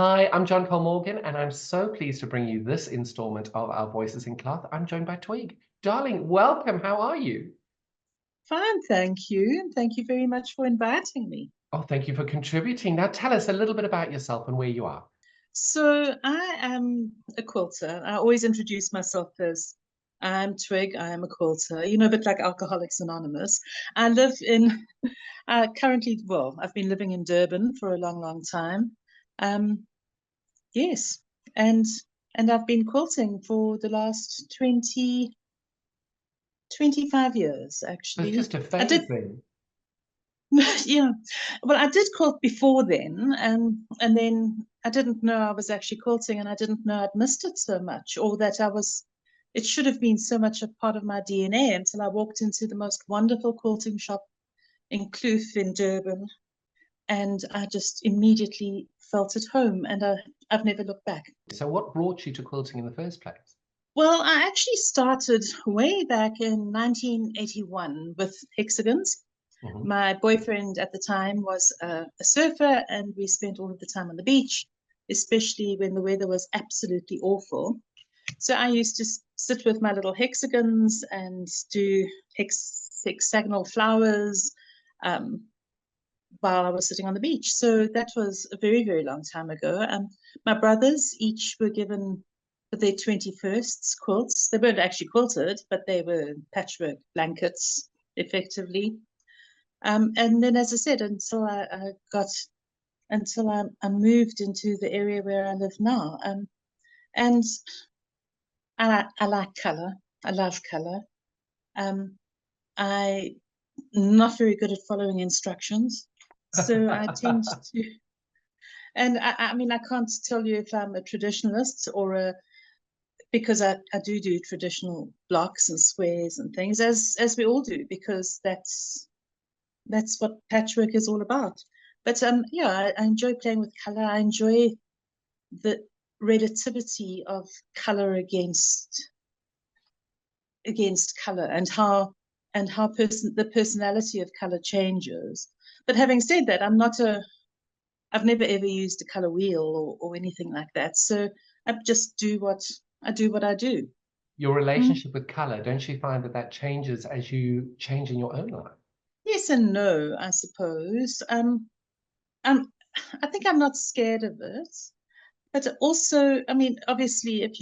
Hi, I'm John Cole Morgan, and I'm so pleased to bring you this installment of Our Voices in Cloth. I'm joined by Twig. Darling, welcome. How are you? Fine, thank you. And thank you very much for inviting me. Oh, thank you for contributing. Now tell us a little bit about yourself and where you are. So I am a quilter. I always introduce myself as I'm Twig, I am a quilter, a bit like Alcoholics Anonymous. I live in, currently, well, I've been living in Durban for a long, long time. Um, yes, and and I've been quilting for the last 25 years, So it's actually. just a I did phase then. Yeah. Well, I did quilt before then, and then I didn't know I was actually quilting, and I didn't know I'd missed it so much, or that it should have been so much a part of my DNA until I walked into the most wonderful quilting shop in Kloof in Durban, and I just immediately felt at home, and I've never looked back. So what brought you to quilting in the first place? Well, I actually started way back in 1981 with hexagons. Mhm. My boyfriend at the time was a surfer, and we spent all of the time on the beach, especially when the weather was absolutely awful. So I used to sit with my little hexagons and do hexagonal flowers um, while I was sitting on the beach. So that was a very, very long time ago. My brothers each were given for their 21st quilts. They weren't actually quilted, but they were patchwork blankets, effectively. And then, as I said, until I moved into the area where I live now. And I like color. I love color. Um, I'm not very good at following instructions, so I tend to. And I mean, I can't tell you if I'm a traditionalist or because I do traditional blocks and squares and things, as we all do, because that's what patchwork is all about. But yeah, I enjoy playing with color. I enjoy the relativity of color against color, and how the personality of color changes. But having said that, I've never ever used a color wheel or anything like that. So I just do what I do. Your Mm. relationship with color, don't you find that changes as you change in your own life? Yes and no, I suppose. I'm, I think I'm not scared of it. But also, I mean, obviously, if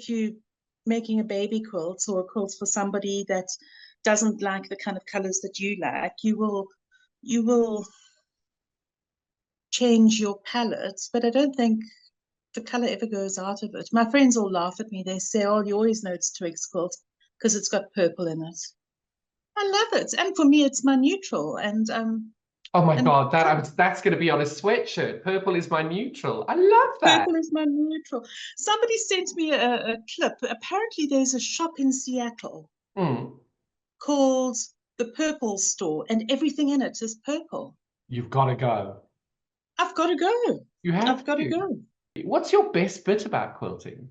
you making a baby quilt or a quilt for somebody that doesn't like the kind of colors that you like, you will change your palette. But I don't think the color ever goes out of it. My friends all laugh at me. They say, "Oh, you always know it's Twig's quilt because it's got purple in it." I love it, and for me, it's my neutral. Oh my And God, that's going to be on a sweatshirt. Purple is my neutral. I love that. purple is my neutral. Somebody sent me a clip. Apparently, there's a shop in Seattle Mm, called the Purple Store, and everything in it is purple. you've got to go. I've got to go. You I've have got to to. go. What's your best bit about quilting?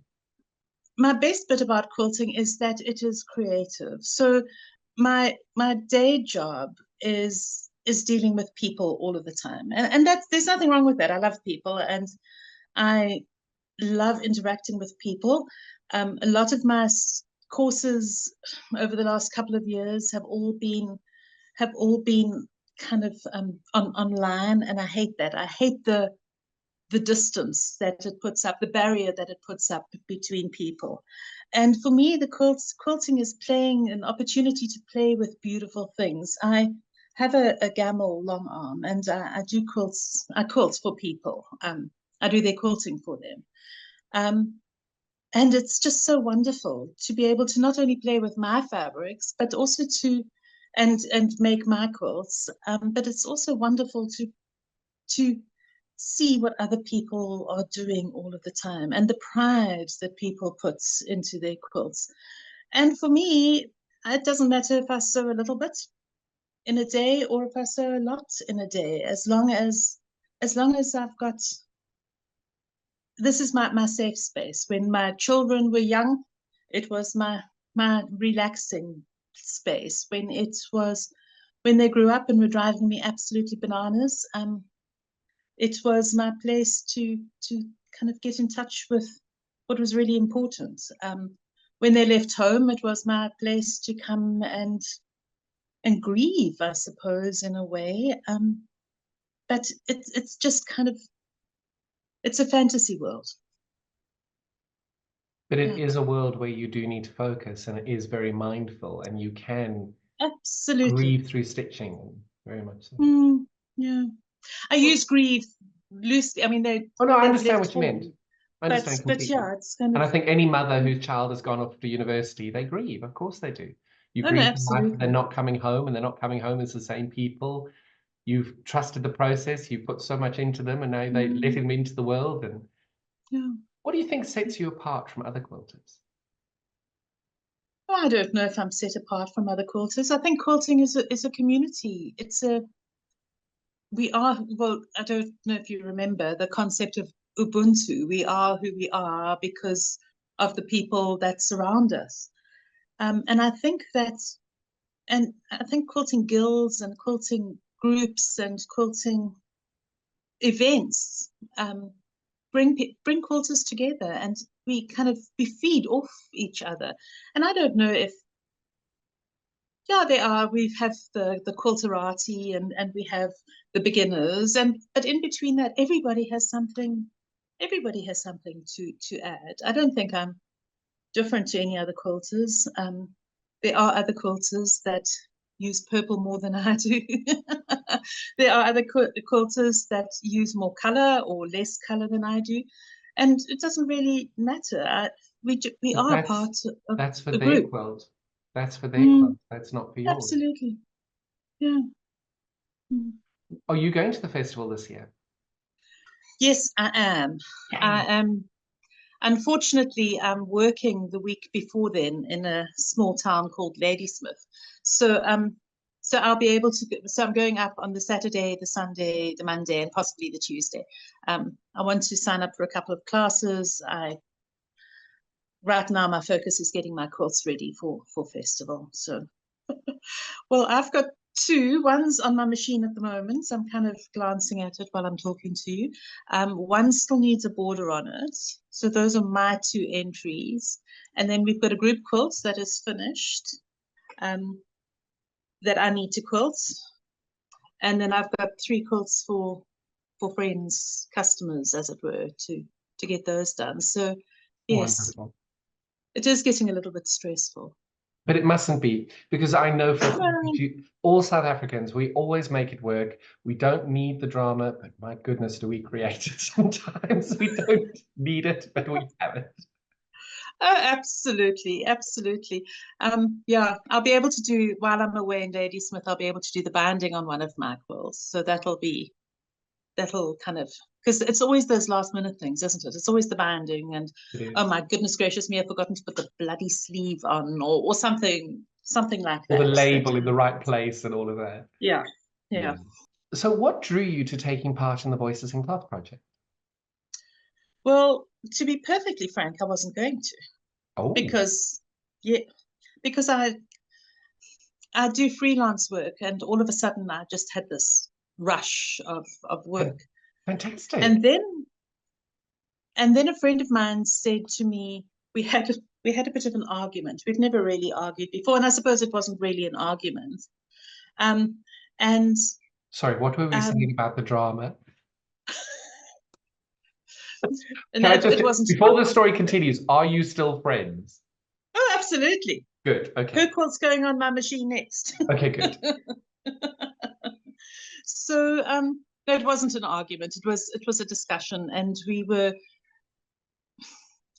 My best bit about quilting is that it is creative. So my day job is dealing with people all of the time, and that's there's nothing wrong with that. I love people, and I love interacting with people. A lot of my courses over the last couple of years have all been kind of online, and I hate that. I hate the distance that it puts up, the barrier that it puts up between people. And for me, the quilting is playing an opportunity to play with beautiful things. I have a gamel long arm, and I do quilts. I quilt for people. I do their quilting for them. Um, and it's just so wonderful to be able to not only play with my fabrics, but also to and make my quilts. But it's also wonderful to see what other people are doing all of the time and the pride that people put into their quilts. And for me, it doesn't matter if I sew a little bit in a day or if I sew a lot in a day, as long as I've got this is my safe space. When my children were young, it was my relaxing space. When they grew up and were driving me absolutely bananas, it was my place to kind of get in touch with what was really important. When they left home, it was my place to come and grieve, I suppose, in a way. But it's just kind of, it's a fantasy world. But it is a world where you do need to focus, and it is very mindful, and you can Absolutely grieve through stitching, very much so. Yeah, I use grieve loosely. I mean, Oh no, I they've understand left what you meant. home, I understand but completely. yeah, it's kind And of, I think any mother whose child has gone off to university, they grieve. Of course they do. You oh no, grieve the life that they're absolutely. not coming home, and they're not coming home as the same people. You've trusted the process, you put so much into them, and now they let them into the world. And Yeah. what do you think sets you apart from other quilters? Well, I don't know if I'm set apart from other quilters. I think quilting is a community. We are, well, I don't know if you remember the concept of Ubuntu. We are who we are because of the people that surround us. And I think quilting guilds and quilting groups and quilting events bring quilters together, and we feed off each other. And I don't know if, yeah, there are. We have the quilterati, and we have the beginners, but in between that, everybody has something. Everybody has something to add. I don't think I'm different to any other quilters. There are other quilters that use purple more than I do. There are other quilters that use more color or less color than I do, and it doesn't really matter. We But are part of that's for a their group. quilt. That's for their quilt. That's not for yours. Absolutely, yeah. Mm. Are you going to the festival this year? Yes, I am. I am. Unfortunately, I'm working the week before then in a small town called Ladysmith. So so I'll be able to. So I'm going up on the Saturday, the Sunday, the Monday, and possibly the Tuesday. I want to sign up for a couple of classes. Right now my focus is getting my quilts ready for festival. So, well, I've got two. One's on my machine at the moment, so I'm kind of glancing at it while I'm talking to you. One still needs a border on it. So those are my two entries. And then we've got a group quilt that is finished, that I need to quilt. And then I've got three quilts for friends, customers, as it were, to get those done. So yes, Wonderful. it is getting a little bit stressful. But it mustn't be, because I know for Well, all South Africans, we always make it work. We don't need the drama, but my goodness, do we create it sometimes? We don't need it, but we have it. oh, absolutely, absolutely. Yeah, I'll be able to do, while I'm away in Ladysmith, I'll be able to do the binding on one of my quilts. So that'll kind of, because it's always those last minute things, isn't it? It's always the binding, and oh my goodness gracious me, I've forgotten to put the bloody sleeve on, or something like Or the that. label in the right place and all of that. Yeah, yeah. So what drew you to taking part in the Voices in Cloth project? Well, to be perfectly frank, I wasn't going to, Oh, because yeah, because I do freelance work, and all of a sudden I just had this rush of work. fantastic. And then a friend of mine said to me, we had a bit of an argument. We've never really argued before, and I suppose it wasn't really an argument. And Sorry, what were we saying um, about the drama? and Can I just, it wasn't. before the story continues, are you still friends? Oh, absolutely. Good. Okay. Who quilt's going on my machine next? Okay, good. So no, it wasn't an argument. It was a discussion, and we were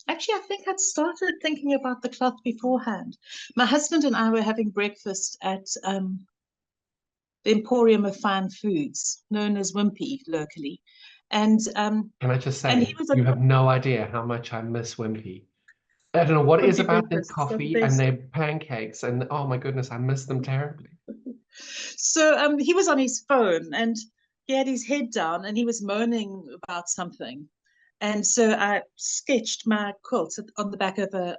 actually, I think I'd started thinking about the cloth beforehand. My husband and I were having breakfast at the Emporium of Fine Foods, known as Wimpy locally, and Can I just and say, he was you have no idea how much I miss Wimpy. I don't know what it is Wimpy about their breakfasts are the coffee and best. their pancakes, and oh my goodness, I miss them terribly. So he was on his phone, and he had his head down, and he was moaning about something. And so I sketched my quilt on the back of a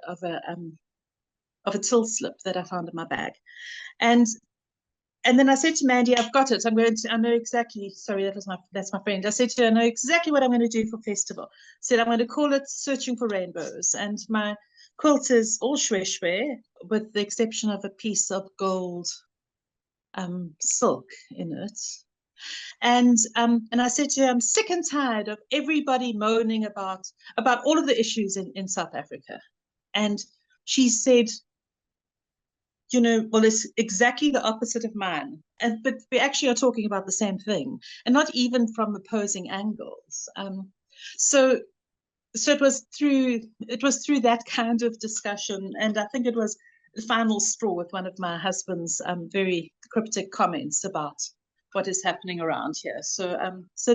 till slip that I found in my bag, and and then I said to Mandy, I've got it. I know exactly, sorry, that's my friend. I said to her, I know exactly what I'm going to do for festival. I said, I'm going to call it Searching for Rainbows. And my quilt is all shwe, with the exception of a piece of gold silk in it. And I said to her, I'm sick and tired of everybody moaning about all of the issues in South Africa. And she said, well, it's exactly the opposite of mine. But we actually are talking about the same thing, and not even from opposing angles. So it was through that kind of discussion, and I think it was the final straw with one of my husband's very cryptic comments about what is happening around here. So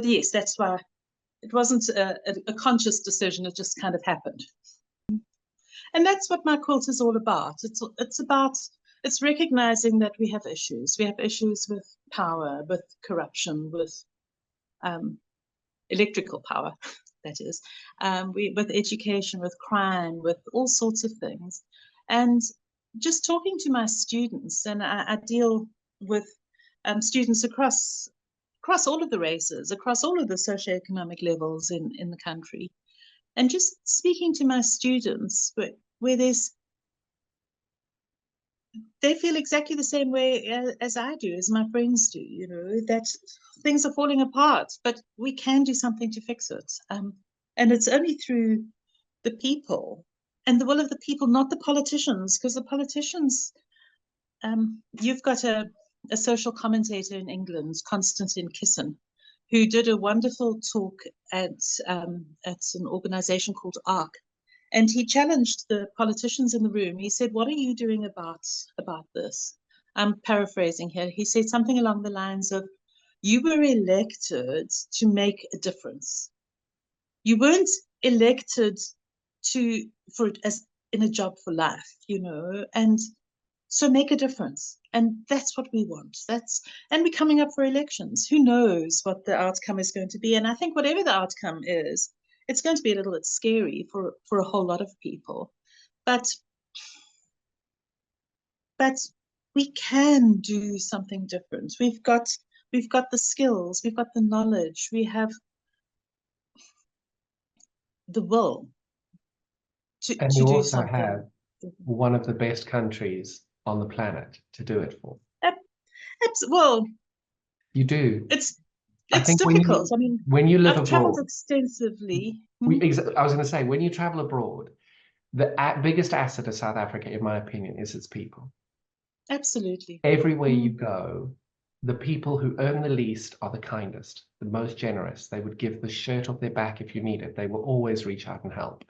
yes, that's why it wasn't a conscious decision. It just kind of happened. And that's what my quilt is all about. It's recognizing that we have issues. We have issues with power, with corruption, with electrical power, that is, with education, with crime, with all sorts of things. And just talking to my students, and I deal with students across all of the races, across all of the socioeconomic levels in the country. And just speaking to my students where they feel exactly the same way as I do, as my friends do, that things are falling apart, but we can do something to fix it. And it's only through the people and the will of the people, not the politicians, because the politicians, you've got a social commentator in England, Constantine Kisson, who did a wonderful talk at an organization called ARC. And he challenged the politicians in the room. He said, what are you doing about this? I'm paraphrasing here. He said something along the lines of, you were elected to make a difference. You weren't elected as in a job for life, and so make a difference. And that's what we want. And we're coming up for elections. Who knows what the outcome is going to be? And I think whatever the outcome is, it's going to be a little bit scary for a whole lot of people. But we can do something different. We've got the skills, we've got the knowledge, we have the will to you do also something. have one of the best countries on the planet to do it for. Well, you do. It's difficult. When you live I've abroad, traveled extensively. I was going to say, when you travel abroad, the biggest asset of South Africa, in my opinion, is its people. Absolutely. Everywhere you go, the people who earn the least are the kindest, the most generous. They would give the shirt off their back if you need it. They will always reach out and help.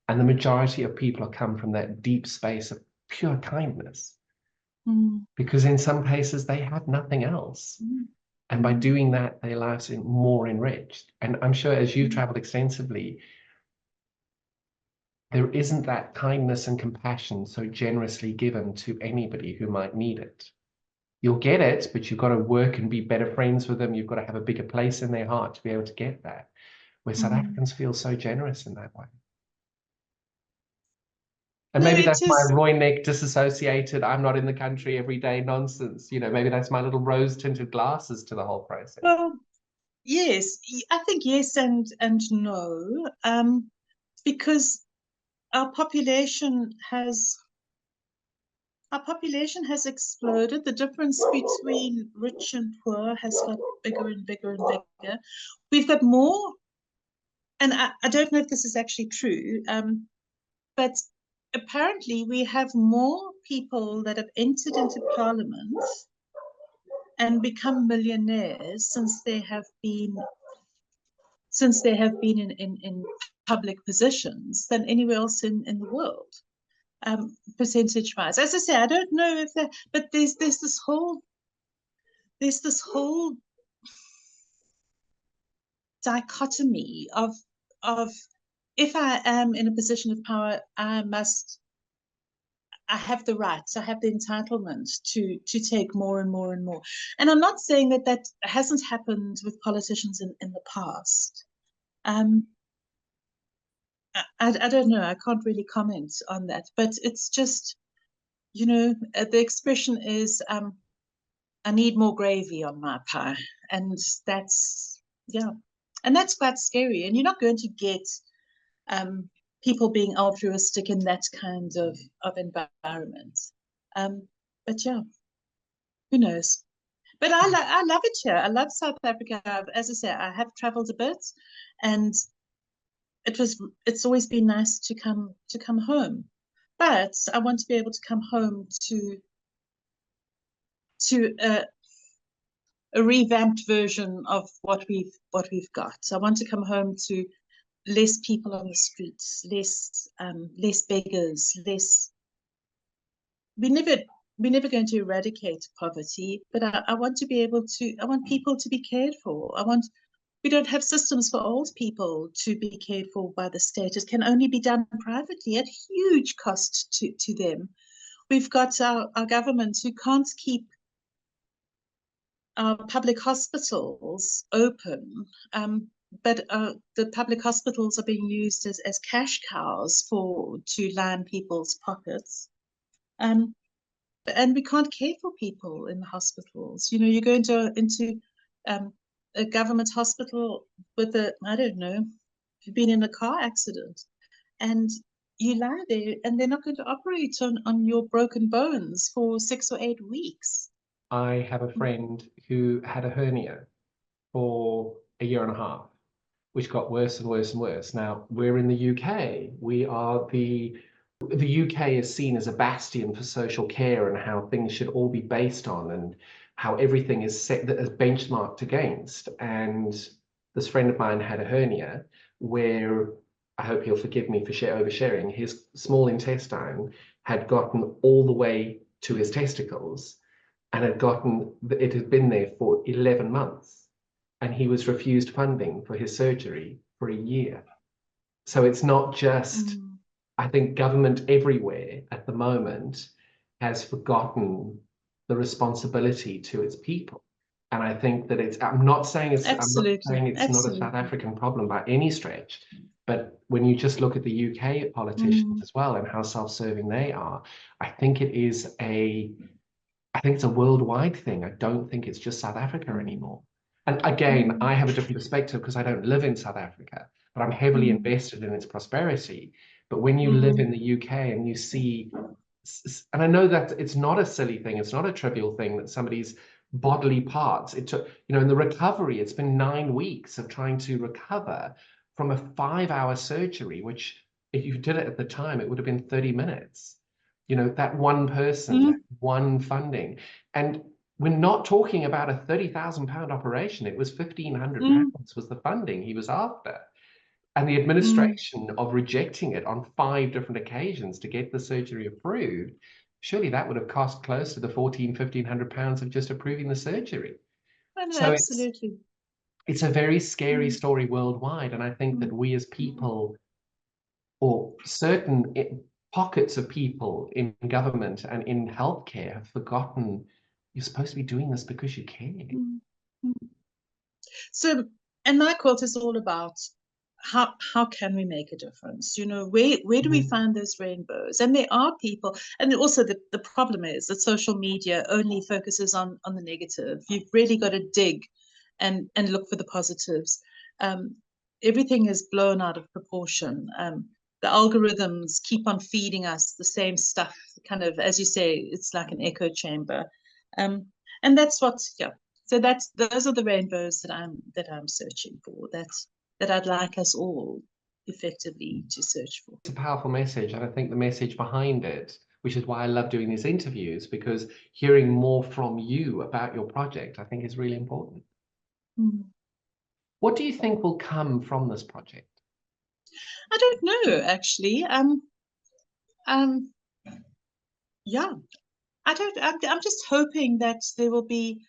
And the majority of people come from that deep space of pure kindness. Because in some cases, they have nothing else. And by doing that, their lives are more enriched. And I'm sure as you've traveled extensively, there isn't that kindness and compassion so generously given to anybody who might need it. You'll get it, but you've got to work and be better friends with them. You've got to have a bigger place in their heart to be able to get that, where South Africans feel so generous in that way. And maybe that's my Roy Neck disassociated, I'm not in the country every day nonsense. Maybe that's my little rose-tinted glasses to the whole process. Well, yes, I think yes and no, because our population has exploded. The difference between rich and poor has got bigger and bigger and bigger. We've got more, and I don't know if this is actually true, but apparently we have more people that have entered into parliament and become millionaires since they have been in public positions than anywhere else in the world, percentage wise. As I say, I don't know if that, but there's this whole dichotomy of if I am in a position of power, I have the rights, I have the entitlement to take more and more and more. And I'm not saying that hasn't happened with politicians in the past. I don't know. I can't really comment on that, but it's just, the expression is I need more gravy on my pie. And that's, yeah, and that's quite scary. And you're not going to get um, people being altruistic in that kind of environment. But yeah, who knows? But I love it here. I love South Africa. As I say, I have traveled a bit, and it's always been nice to come home. But I want to be able to come home to a revamped version of what we've got. So I want to come home to less people on the streets, less beggars, less. We never we're never going to eradicate poverty, but I want to be able to. I want people to be cared for. We don't have systems for old people to be cared for by the state. It can only be done privately at huge cost to them. We've got our government who can't keep our public hospitals open, but the public hospitals are being used as cash cows to line people's pockets. And we can't care for people in the hospitals. You know, you go into a government hospital with I don't know, you've been in a car accident, and you lie there, and they're not going to operate on your broken bones for 6 or 8 weeks. I have a friend who had a hernia for a year and a half, which got worse and worse and worse. Now, we're in the UK. The UK is seen as a bastion for social care and how things should all be based on and how everything is set as benchmarked against. And this friend of mine had a hernia where, I hope he'll forgive me for oversharing, his small intestine had gotten all the way to his testicles and it had been there for 11 months. And he was refused funding for his surgery for a year. So it's not just, I think government everywhere at the moment has forgotten the responsibility to its people. And I think that I'm not saying it's not a South African problem by any stretch, but when you just look at the UK politicians as well and how self-serving they are, I think it's a worldwide thing. I don't think it's just South Africa anymore. And again, I have a different perspective because I don't live in South Africa, but I'm heavily invested in its prosperity. But when you live in the UK and you see, and I know that it's not a silly thing, it's not a trivial thing that somebody's bodily parts, it took, in the recovery, it's been 9 weeks of trying to recover from a 5-hour surgery, which if you did it at the time, it would have been 30 minutes. That one person, that one funding. And we're not talking about a £30,000 operation. It was £1,500 was the funding he was after. And the administration of rejecting it on 5 different occasions to get the surgery approved, surely that would have cost close to the £1,500 of just approving the surgery. So absolutely. It's a very scary story worldwide. And I think that we as people, or certain pockets of people in government and in healthcare, have forgotten you're supposed to be doing this because you care. So, and my quilt is all about how can we make a difference? Where do we find those rainbows? And there are people, and also the problem is that social media only focuses on the negative. You've really got to dig and look for the positives. Everything is blown out of proportion. The algorithms keep on feeding us the same stuff, kind of, as you say, it's like an echo chamber. And that's so those are the rainbows that I'm searching for. That I'd like us all effectively to search for. It's a powerful message, and I think the message behind it, which is why I love doing these interviews, because hearing more from you about your project, I think is really important. What do you think will come from this project? I don't know, actually. Yeah, I'm just hoping that there will be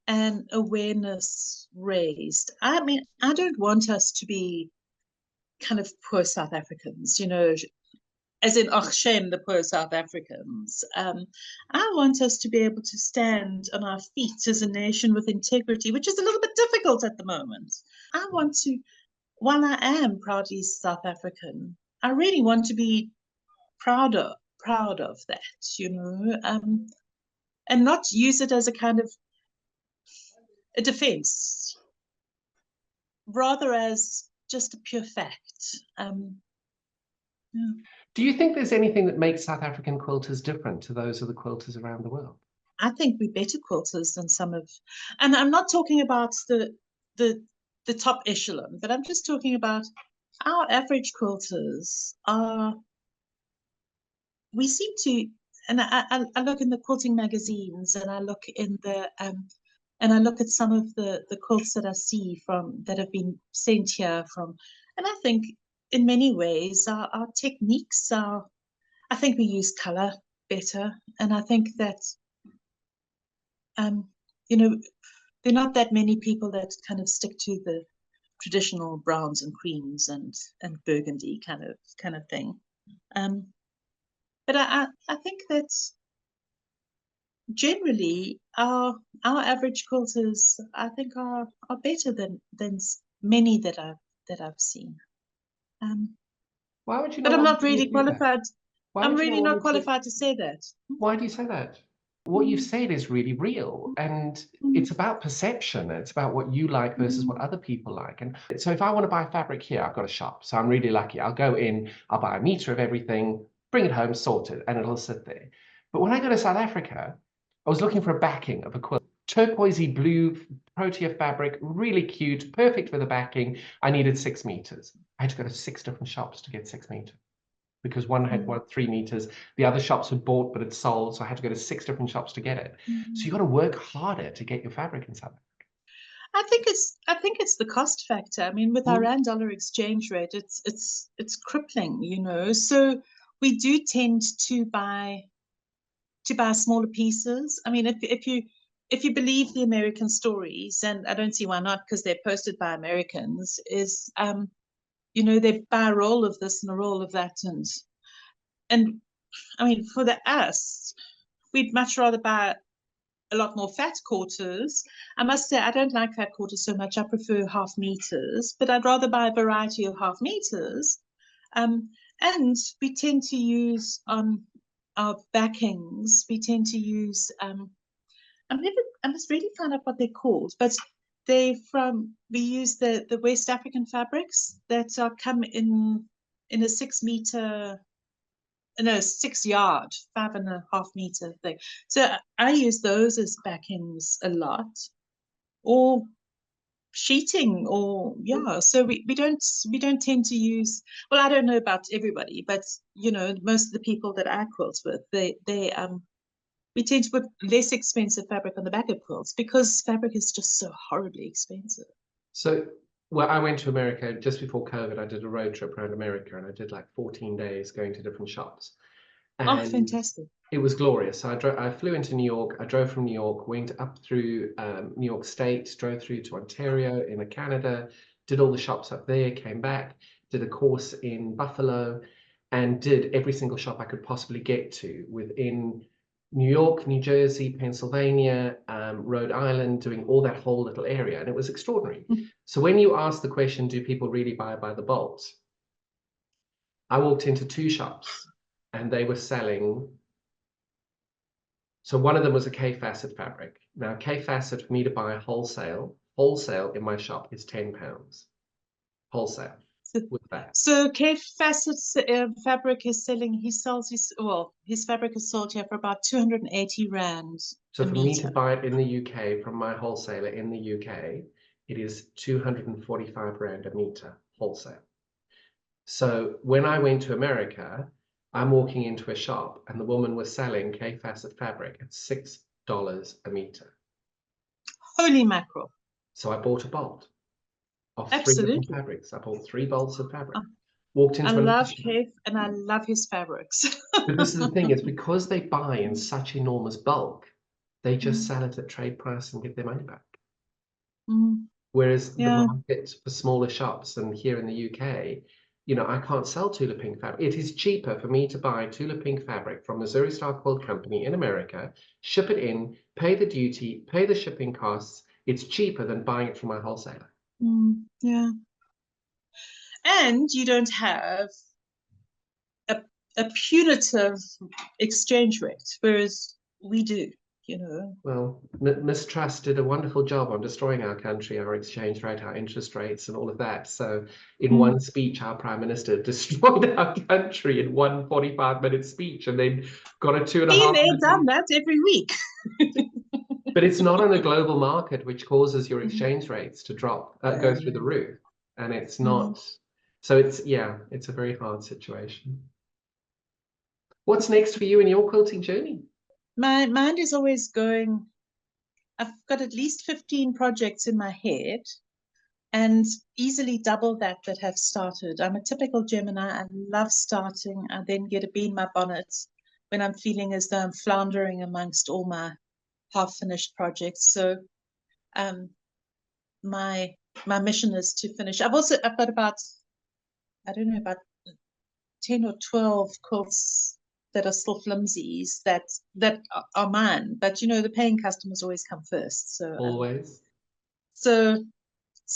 an awareness raised. I mean, I don't want us to be kind of poor South Africans, as in, oh, shame the poor South Africans. I want us to be able to stand on our feet as a nation with integrity, which is a little bit difficult at the moment. I want to, while I am proudly South African, I really want to be proud of that, and not use it as a kind of a defense rather as just a pure fact. Yeah. Do you think there's anything that makes South African quilters different to those of the quilters around the world? I think we're better quilters than some of, and I'm not talking about the the top echelon, but I'm just talking about our average quilters are. We seem to, and I look in the quilting magazines, and I look in the and I look at some of the quilts that I see from that have been sent here from, and I think in many ways our techniques are. I think we use color better, and I think that um, you know, there are not that many people that kind of stick to the traditional browns and creams and burgundy kind of thing. Um, but I think that generally our average quilters I think are better than many that I've seen. Why would you But not I'm want not me to really do that? qualified. Why I'm would you not really want not me to? qualified to say that. Why do you say that? What you've said is really real, and it's about perception. It's about what you like versus what other people like. And so if I want to buy fabric here, I've got a shop. So I'm really lucky. I'll go in, I'll buy a meter of everything, bring it home, sort it, and it'll sit there. But when I go to South Africa, I was looking for a backing of a quilt. Turquoisey blue protea fabric, really cute, perfect for the backing. I needed 6 meters. I had to go to 6 different shops to get 6 meters, because one had 3 meters, the other shops had bought but had sold, so I had to go to 6 different shops to get it. So you got to work harder to get your fabric in South Africa. I think it's the cost factor. I mean, with our rand dollar exchange rate, it's crippling, you know. So we do tend to buy smaller pieces. I mean, if you believe the American stories, and I don't see why not, because they're posted by Americans, is you know, they buy a roll of this and a roll of that, and I mean, for the us, we'd much rather buy a lot more fat quarters. I must say, I don't like fat quarters so much. I prefer half meters, but I'd rather buy a variety of half meters. Um, and we tend to use on our backings, we tend to use, I must really find out what they're called, but we use the West African fabrics that are come in a 6 meter, no, 6 yard, 5.5 meter thing. So I use those as backings a lot, or sheeting, or yeah. So we don't tend to use. Well, I don't know about everybody, but you know, most of the people that I quilt with, they we tend to put less expensive fabric on the back of quilts because fabric is just so horribly expensive. So, well, I went to America just before COVID. I did a road trip around America, and I did like 14 days going to different shops. Oh, And fantastic. it was glorious. So I flew into New York. I drove from New York, went up through New York State, drove through to Ontario in Canada, did all the shops up there, came back, did a course in Buffalo, and did every single shop I could possibly get to within New York, New Jersey, Pennsylvania, Rhode Island, doing all that whole little area. And it was extraordinary. So when you ask the question, do people really buy by the bolt? I walked into 2 shops and they were selling. So one of them was a K-facet fabric. Now, K-facet for me to buy wholesale in my shop is £10. Wholesale with that. So K Facet's fabric is selling. His fabric is sold here for about 280 rand So a for me to meter. buy it in the UK from my wholesaler in the UK, it is 245 rand a meter wholesale. So when I went to America, I'm walking into a shop and the woman was selling K-facet fabric at $6 a meter. Holy mackerel. So I bought a bolt of 3 different Absolutely. fabrics. I bought 3 bolts of fabric. Oh, Walked I into another love shop. Kev and I love his fabrics. But this is the thing, it's because they buy in such enormous bulk, they just Mm, sell it at trade price and get their money back. mm, Whereas the yeah. market for smaller shops, and here in the UK, you know, I can't sell Tula Pink fabric. It is cheaper for me to buy Tula Pink fabric from Missouri Star Quilt Company in America, ship it in, pay the duty, pay the shipping costs. It's cheaper than buying it from my wholesaler. Yeah. And you don't have a, a punitive exchange rate, whereas we do. you know. Well, mistrust did a wonderful job on destroying our country, our exchange rate, our interest rates, and all of that. So, in one speech, our Prime Minister destroyed our country in one 45-minute speech, and then got a two and a half DNA done minute. that every week. But it's not on a global market, which causes your exchange rates to drop, go through the roof, and it's not. So it's a very hard situation. What's next for you in your quilting journey? My mind is always going. I've got at least 15 projects in my head, and easily double that have started. I'm a typical Gemini. I love starting. I then get a bee in my bonnet when I'm feeling as though I'm floundering amongst all my half-finished projects. So my mission is to finish. I've got about, I don't know, about 10 or 12 quilts that are still flimsies that are mine. But you know, the paying customers always come first. So Always. So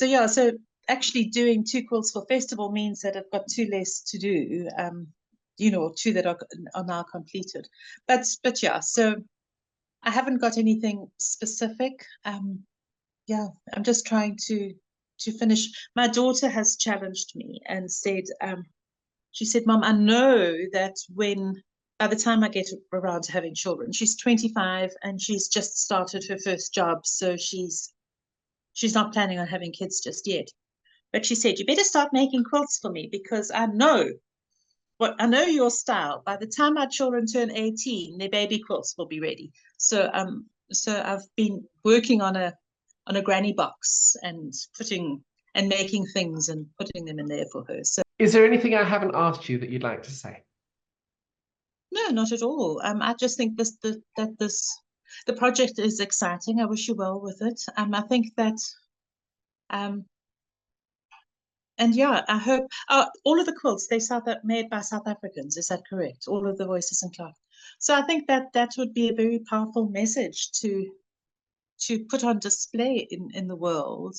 yeah, so actually doing 2 quilts for festival means that I've got 2 less to do. You know, 2 that are now completed. But yeah, so I haven't got anything specific. Yeah, I'm just trying to finish. My daughter has challenged me and said, she said, Mom, I know that by the time I get around to having children, she's 25 and she's just started her first job, so she's not planning on having kids just yet. But she said, you better start making quilts for me because I know your style. By the time our children turn 18, their baby quilts will be ready. So I've been working on a granny box and making things and putting them in there for her. So Is there anything I haven't asked you that you'd like to say? no, not at all. I just think the project is exciting. I wish you well with it. I think that and yeah, I hope all of the quilts made by South Africans. Is that correct? All of the voices and cloth. So I think that would be a very powerful message to put on display in the world.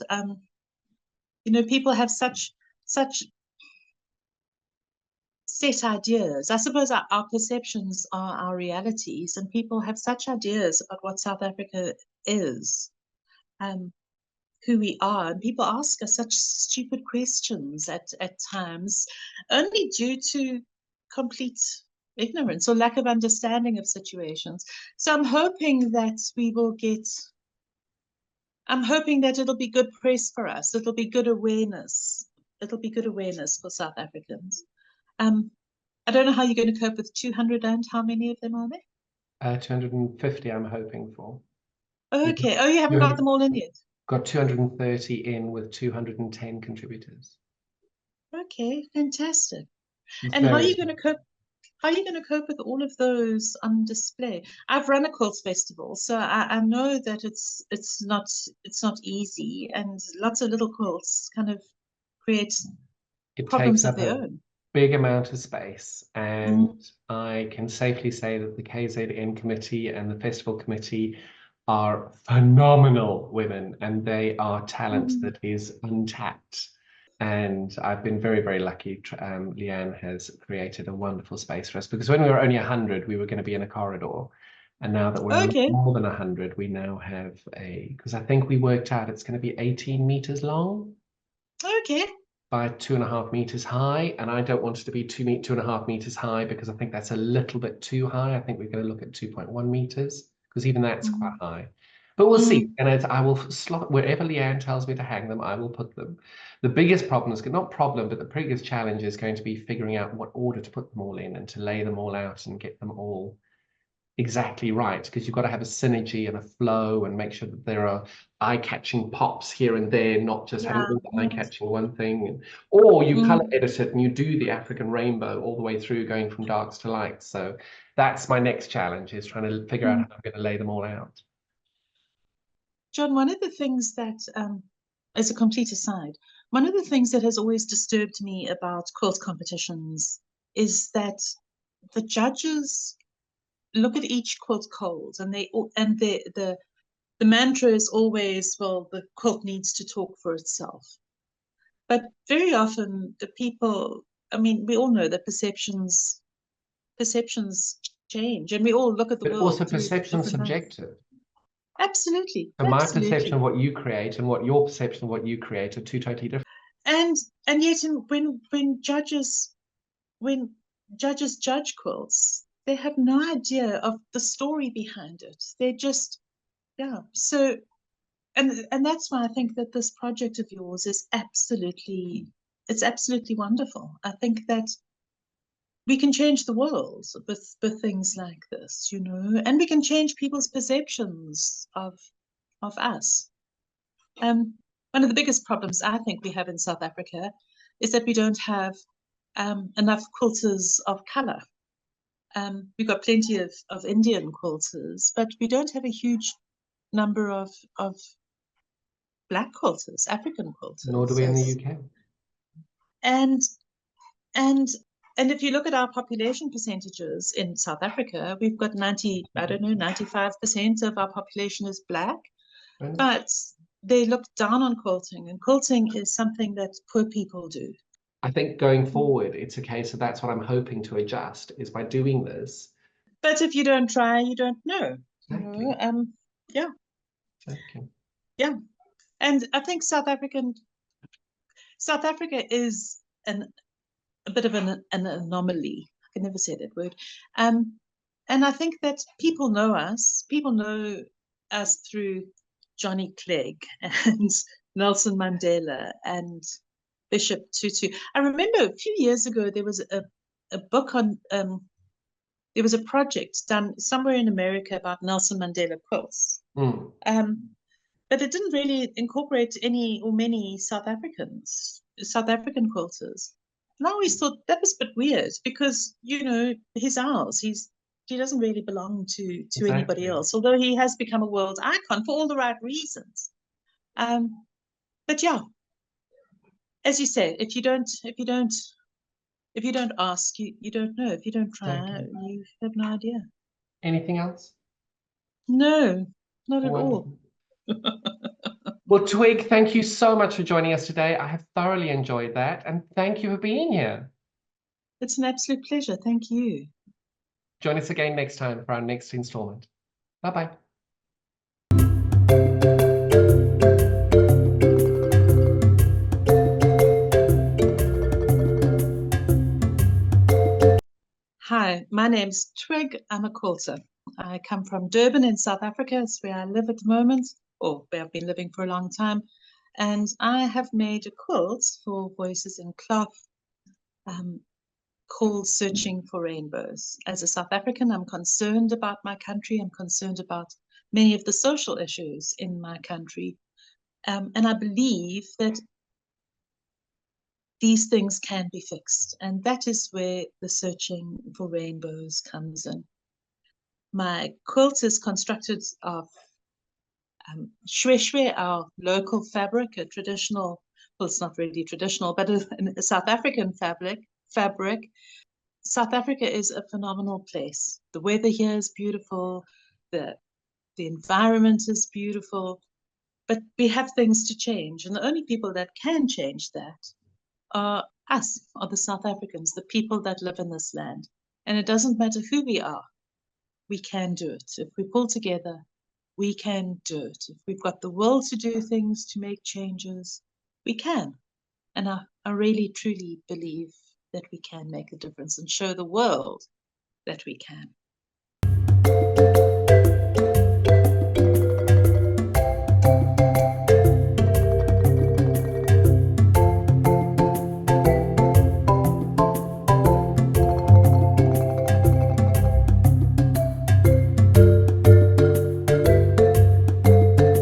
You know, people have such set ideas. I suppose our perceptions are our realities, and people have such ideas about what South Africa is. Who we are, and people ask us such stupid questions at times, only due to complete ignorance or lack of understanding of situations. So I'm hoping that it'll be good press for us. It'll be good awareness. It'll be good awareness for South Africans. I don't know how you're going to cope with 200, and how many of them are there? 250, I'm hoping for. Okay. Oh, you haven't got them all in yet. Got 230 in with 210 contributors. Okay, fantastic. It's And how are very you going to cope? How are you going to cope with all of those on display? I've run a quilts festival, so I know that it's not easy, and lots of little quilts kind of create It takes problems of up their a own. big amount of space, and Mm, I can safely say that the KZN committee and the festival committee are phenomenal women, and they are talent mm, that is untapped. And I've been very, very lucky. Leanne has created a wonderful space for us because when we were only 100, we were going to be in a corridor. And now that we're okay, more than 100, we now have because I think we worked out it's going to be 18 meters long okay. by 2.5 meters high. And I don't want it to be 2.5 meters high because I think that's a little bit too high. I think we're going to look at 2.1 meters because even that's quite Mm, high. But we'll see. mm, And I will slot wherever Leanne tells me to hang them, I will put them. The biggest problem is not problem, but the biggest challenge is going to be figuring out what order to put them all in and to lay them all out and get them all exactly right, because you've got to have a synergy and a flow and make sure that there are eye-catching pops here and there, not just having yeah. all the Yes. eye-catching one thing. Or you color Mm, edit it and you do the African rainbow all the way through, going from darks to lights. So that's my next challenge, is trying to figure out how mm. I'm going to lay them all out. John, one of the things that, as a complete aside, one of the things that has always disturbed me about quilt competitions is that the judges look at each quilt cold, and the mantra is always, well, the quilt needs to talk for itself. But very often the people, I mean, we all know that perceptions change, and we all look at the But world also through perception different eyes. subjective. Absolutely, So my perception absolutely. of what you create and what your perception of what you create are two totally different. And yet, when judges judge quilts, they have no idea of the story behind it. They're just, yeah. So, and that's why I think that this project of yours is absolutely, it's absolutely wonderful. I think that we can change the world with things like this, you know, and we can change people's perceptions of us. One of the biggest problems I think we have in South Africa is that we don't have enough quilters of color. We've got plenty of Indian quilters, but we don't have a huge number of black quilters, African Nor do quilters. we in the UK. And and and if you look at our population percentages in South Africa, we've got 95% of our population is black, but they look down on quilting, and quilting is something that poor people do. I think going forward, it's a case of that's what I'm hoping to adjust is by doing this. But if you don't try, you don't know. Exactly. You know? Yeah. Exactly. Yeah. And I think South Africa is a bit of an anomaly. I can never say that word. And I think that people know us. People know us through Johnny Clegg and Nelson Mandela and Bishop Tutu. I remember a few years ago there was a book on there was a project done somewhere in America about Nelson Mandela quilts. But it didn't really incorporate any or many South African quilters. And I always thought that was a bit weird because, you know, he's ours. He doesn't really belong to anybody else, although he has become a world icon for all the right reasons. But yeah, as you say, if you don't ask, you don't know. If you don't try, you have no idea. Anything else? No, not at all. Well, Twig, thank you so much for joining us today. I have thoroughly enjoyed that, and thank you for being here. It's an absolute pleasure. Thank you. Join us again next time for our next installment. Bye-bye. Hi, my name's Twig. I'm a quilter. I come from Durban in South Africa. It's where I live at the moment, or where I've been living for a long time. And I have made a quilt for Voices in Cloth called Searching for Rainbows. As a South African, I'm concerned about my country. I'm concerned about many of the social issues in my country. And I believe that these things can be fixed. And that is where the Searching for Rainbows comes in. My quilt is constructed of shwe, our local fabric, a traditional, well, it's not really traditional, but a South African fabric. South Africa is a phenomenal place. The weather here is beautiful. The environment is beautiful. But we have things to change. And the only people that can change that are us, are the South Africans, the people that live in this land. And it doesn't matter who we are, we can do it. If we pull together, we can do it. If we've got the will to do things, to make changes, we can. And I really, truly believe that we can make a difference and show the world that we can.